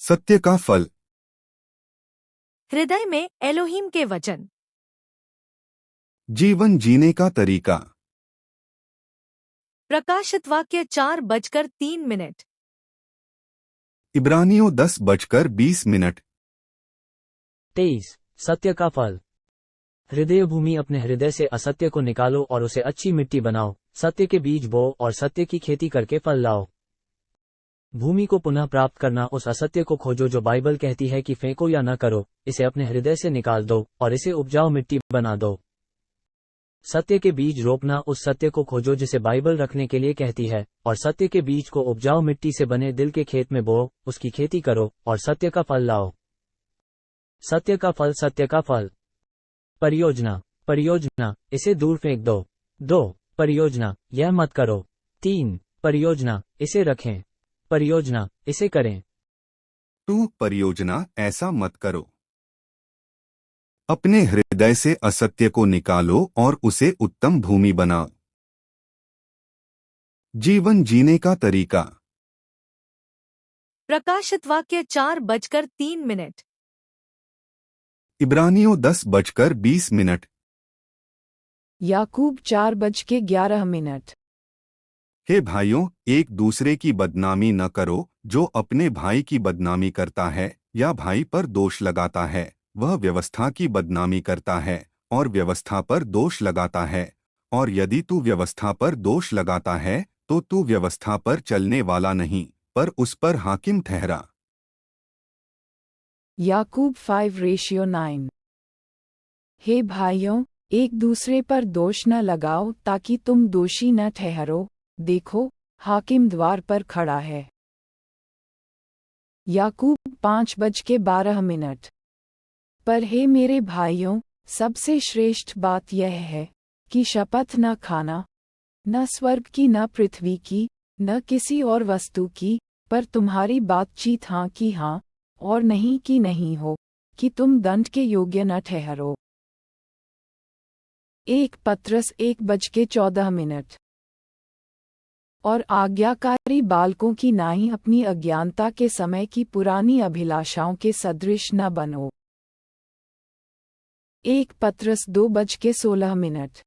सत्य का फल। हृदय में एलोहीम के वचन। जीवन जीने का तरीका। प्रकाशित वाक्य 4:03। इब्रानियों 10:20। 23। सत्य का फल। हृदय भूमि, अपने हृदय से असत्य को निकालो और उसे अच्छी मिट्टी बनाओ, सत्य के बीज बो और सत्य की खेती करके फल लाओ। भूमि को पुनः प्राप्त करना, उस असत्य को खोजो जो बाइबल कहती है कि फेंको या न करो, इसे अपने हृदय से निकाल दो और इसे उपजाऊ मिट्टी बना दो। सत्य के बीज रोपना, उस सत्य को खोजो जिसे बाइबल रखने के लिए कहती है, और सत्य के बीज को उपजाऊ मिट्टी से बने दिल के खेत में बो, उसकी खेती करो और सत्य का फल लाओ। सत्य का फल। सत्य का फल। परियोजना। परियोजना, इसे दूर फेंक दो। 2 परियोजना, यह मत करो। 3 परियोजना, इसे रखें। परियोजना, इसे करें। 2 परियोजना, ऐसा मत करो। अपने हृदय से असत्य को निकालो और उसे उत्तम भूमि बनाओ। जीवन जीने का तरीका। प्रकाशित वाक्य 4:03। इब्रानियों 10:20। याकूब 4:11। हे भाइयों, एक दूसरे की बदनामी न करो। जो अपने भाई की बदनामी करता है या भाई पर दोष लगाता है, वह व्यवस्था की बदनामी करता है और व्यवस्था पर दोष लगाता है। और यदि तू व्यवस्था पर दोष लगाता है तो तू व्यवस्था पर चलने वाला नहीं, पर उस पर हाकिम ठहरा। याकूब 5:9। हे भाइयों, एक दूसरे पर दोष न लगाओ ताकि तुम दोषी न ठहरो। देखो, हाकिम द्वार पर खड़ा है। याकूब 5:12। पर हे मेरे भाइयों, सबसे श्रेष्ठ बात यह है कि शपथ न खाना, न स्वर्ग की, न पृथ्वी की, न किसी और वस्तु की, पर तुम्हारी बातचीत हाँ की हाँ और नहीं की नहीं हो, कि तुम दंड के योग्य न ठहरो। 1 पत्रस 1:14। और आज्ञाकारी बालकों की नाई अपनी अज्ञानता के समय की पुरानी अभिलाषाओं के सदृश न बनो। 1 पत्रस 2:16।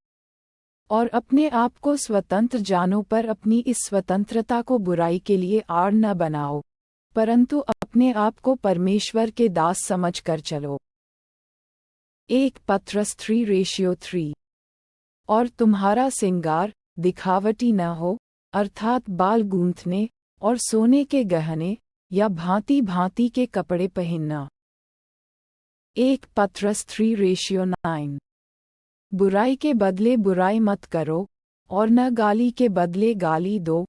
और अपने आप को स्वतंत्र जानो, पर अपनी इस स्वतंत्रता को बुराई के लिए आड़ न बनाओ, परंतु अपने आप को परमेश्वर के दास समझकर चलो। 1 पत्रस 3:3। और तुम्हारा सिंगार दिखावटी न हो, अर्थात बाल गूंथने और सोने के गहने या भांति भांति के कपड़े पहनना। 1 पत्रस 3:9। बुराई के बदले बुराई मत करो और न गाली के बदले गाली दो,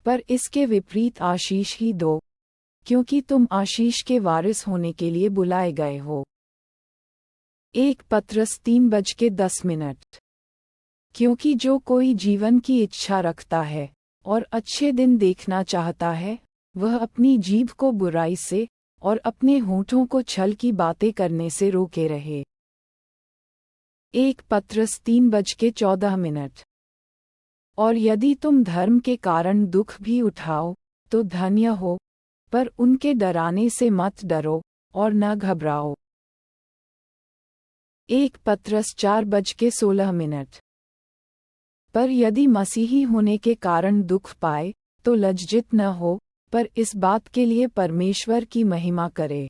पर इसके विपरीत आशीष ही दो, क्योंकि तुम आशीष के वारिस होने के लिए बुलाए गए हो। 1 पत्रस 3:10। क्योंकि जो कोई जीवन की इच्छा रखता है और अच्छे दिन देखना चाहता है, वह अपनी जीभ को बुराई से और अपने होठों को छल की बातें करने से रोके रहे। 1 पत्रस 3:14। और यदि तुम धर्म के कारण दुख भी उठाओ तो धन्य हो, पर उनके डराने से मत डरो और न घबराओ। 1 पत्रस 4:16। पर यदि मसीही होने के कारण दुख पाए तो लज्जित न हो, पर इस बात के लिए परमेश्वर की महिमा करे।